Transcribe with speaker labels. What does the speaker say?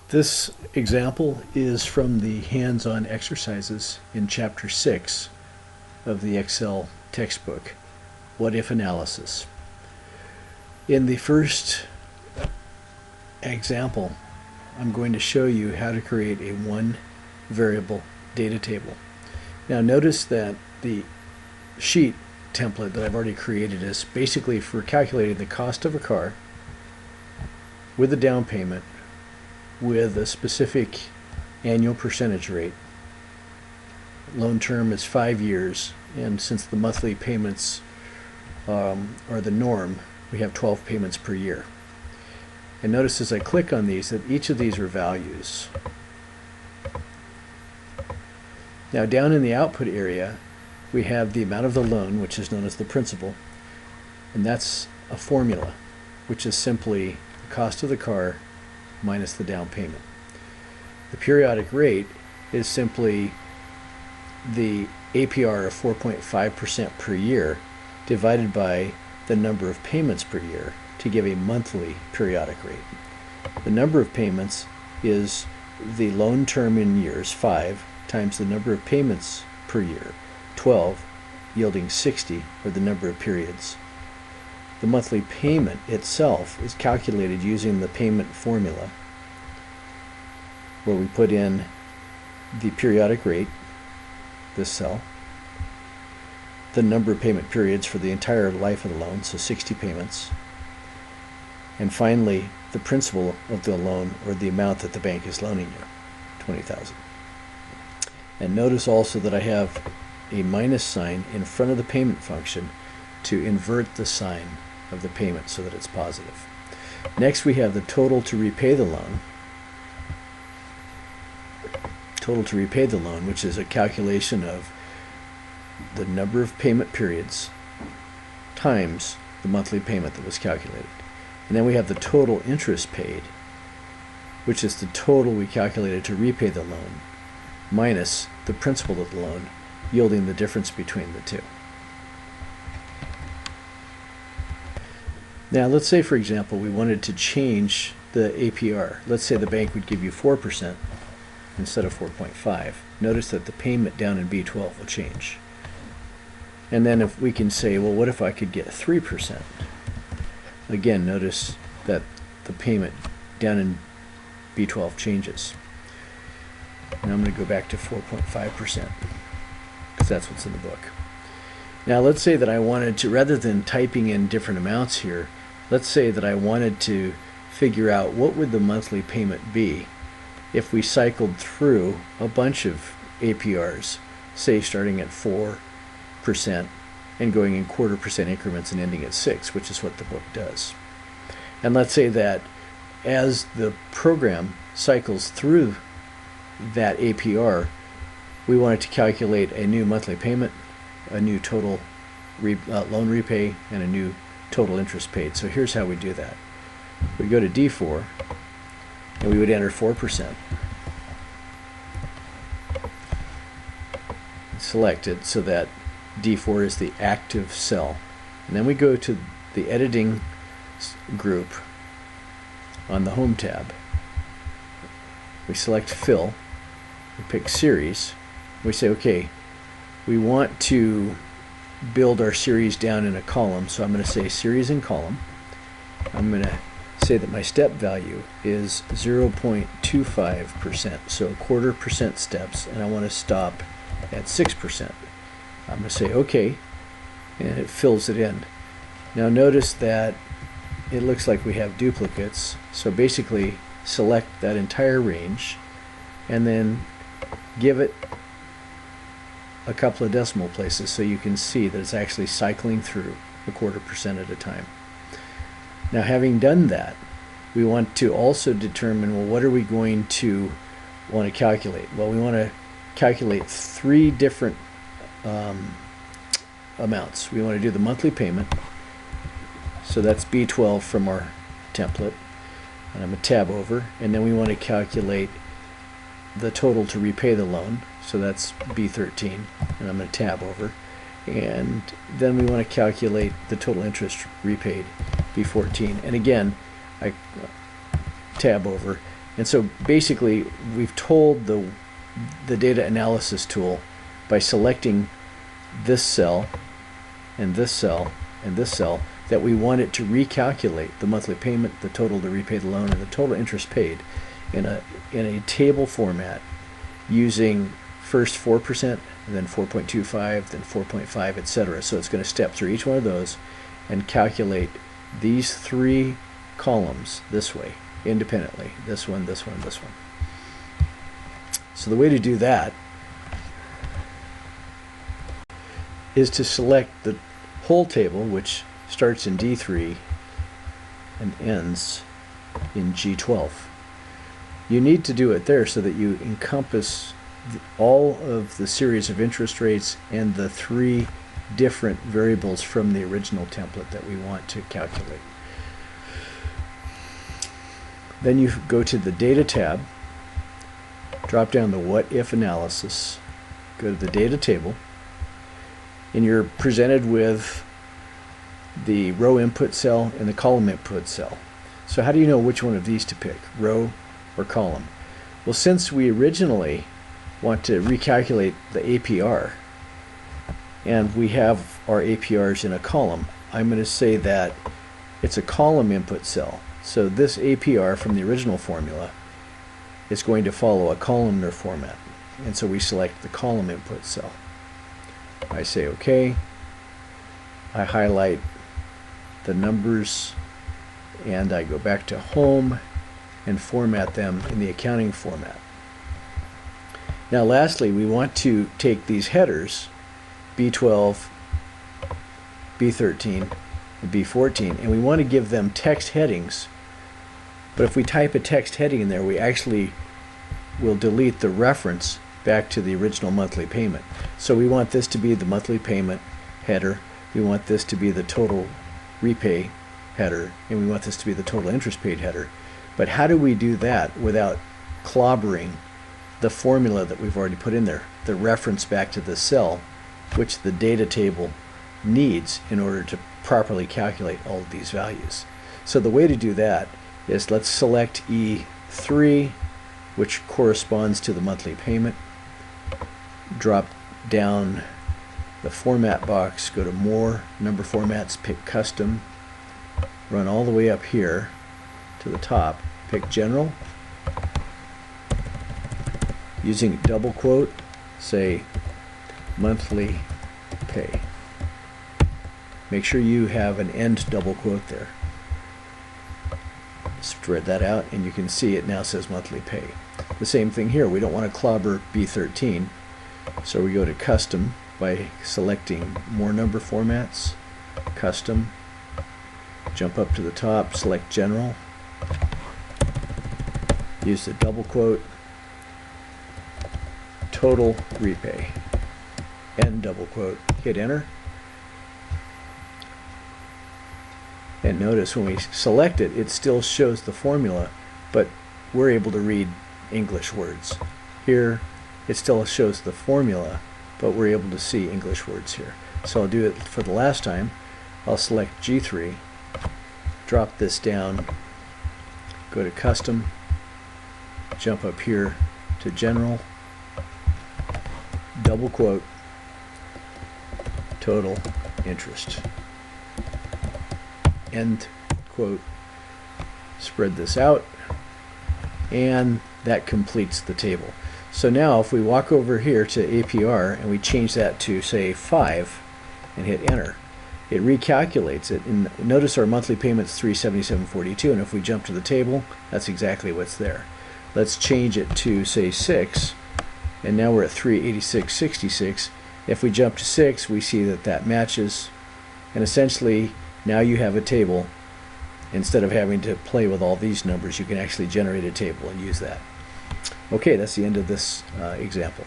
Speaker 1: This example is from the hands-on exercises in Chapter 6 of the Excel textbook, What If Analysis. In the first example, I'm going to show you how to create a one variable data table. Now notice that the sheet template that I've already created is basically for calculating the cost of a car with a down payment with a specific annual percentage rate. Loan term is 5 years, and since the monthly payments are the norm, we have 12 payments per year. And notice as I click on these that each of these are values. Now down in the output area we have the amount of the loan, which is known as the principal, and that's a formula which is simply the cost of the car minus the down payment. The periodic rate is simply the APR of 4.5% per year divided by the number of payments per year to give a monthly periodic rate. The number of payments is the loan term in years, 5, times the number of payments per year, 12, yielding 60, or the number of periods. The monthly payment itself is calculated using the payment formula, where we put in the periodic rate, this cell, the number of payment periods for the entire life of the loan, so 60 payments, and finally the principal of the loan, or the amount that the bank is loaning you, $20,000. And notice also that I have a minus sign in front of the payment function to invert the sign of the payment so that it's positive. Next we have the total to repay the loan. Total to repay the loan, which is a calculation of the number of payment periods times the monthly payment that was calculated. And then we have the total interest paid, which is the total we calculated to repay the loan minus the principal of the loan, yielding the difference between the two. Now let's say, for example, we wanted to change the APR. Let's say the bank would give you 4% instead of 4.5. Notice that the payment down in B12 will change. And then if we can say, well, what if I could get 3%? Again, notice that the payment down in B12 changes. Now I'm going to go back to 4.5% because that's what's in the book. Now let's say that I wanted to, rather than typing in different amounts here, let's say that I wanted to figure out what would the monthly payment be if we cycled through a bunch of APRs, say starting at 4% and going in 1/4% increments and ending at 6, which is what the book does. And let's say that as the program cycles through that APR, we wanted to calculate a new monthly payment, a new total loan repay, and a new total interest paid. So here's how we do that. We go to D4 and we would enter 4%. Select it so that D4 is the active cell. And then we go to the editing group on the Home tab. We select Fill, we pick Series, we say, okay, we want to build our series down in a column, so I'm going to say Series in Column. I'm going to say that my step value is 0.25%, so 1/4% steps, and I want to stop at 6%. I'm going to say OK, and it fills it in. Now notice that it looks like we have duplicates, so basically select that entire range and then give it a couple of decimal places so you can see that it's actually cycling through 1/4% at a time. Now having done that, we want to also determine, well, what are we going to want to calculate? Well, we want to calculate 3 different amounts. We want to do the monthly payment, so that's B12 from our template, and I'm going to tab over, and then we want to calculate the total to repay the loan, so that's B13, and I'm going to tab over, and then we want to calculate the total interest repaid, B14, and again I tab over, And so basically we've told the data analysis tool, by selecting this cell and this cell and this cell, that we want it to recalculate the monthly payment, the total to repay the loan, and the total interest paid in a table format, using first 4%, and then 4.25, then 4.5, etc. So it's going to step through each one of those and calculate these three columns this way, independently. This one, this one, this one. So the way to do that is to select the whole table, which starts in D3 and ends in G12. You need to do it there so that you encompass all of the series of interest rates and the three different variables from the original template that we want to calculate. Then you go to the Data tab, drop down the What If analysis, go to the Data table, and you're presented with the row input cell and the column input cell. So how do you know which one of these to pick, row or column? Well, since we originally want to recalculate the APR, and we have our APRs in a column, I'm going to say that it's a column input cell. So this APR from the original formula is going to follow a columnar format. And so we select the column input cell. I say OK. I highlight the numbers and I go back to Home and format them in the accounting format. Now lastly, we want to take these headers, B12, B13, and B14, and we want to give them text headings. But if we type a text heading in there, we actually will delete the reference back to the original monthly payment. So we want this to be the monthly payment header, we want this to be the total repay header, and we want this to be the total interest paid header. But how do we do that without clobbering the formula that we've already put in there, the reference back to the cell which the data table needs in order to properly calculate all of these values? So the way to do that is, let's select E3, which corresponds to the monthly payment. Drop down the format box, go to More, Number Formats, pick Custom, run all the way up here to the top, pick General. Using double quote, say monthly pay. Make sure you have an end double quote there. Spread that out and you can see it now says monthly pay. The same thing here, we don't want to clobber B13, so we go to Custom by selecting More Number Formats, Custom, jump up to the top, select General, use the double quote, total repay, end double quote, hit enter. And notice when we select it, it still shows the formula, but we're able to read English words. Here, it still shows the formula, but we're able to see English words here. So I'll do it for the last time. I'll select G3, drop this down, go to Custom, jump up here to General, double quote, total interest, end quote, spread this out, and that completes the table. So now if we walk over here to APR and we change that to say 5 and hit enter, it recalculates it, and notice our monthly payment's $377.42, and if we jump to the table, that's exactly what's there. Let's change it to say 6, and now we're at $386.66. If we jump to 6, we see that that matches, and essentially now you have a table. Instead of having to play with all these numbers, you can actually generate a table and use that. Okay, that's the end of this example.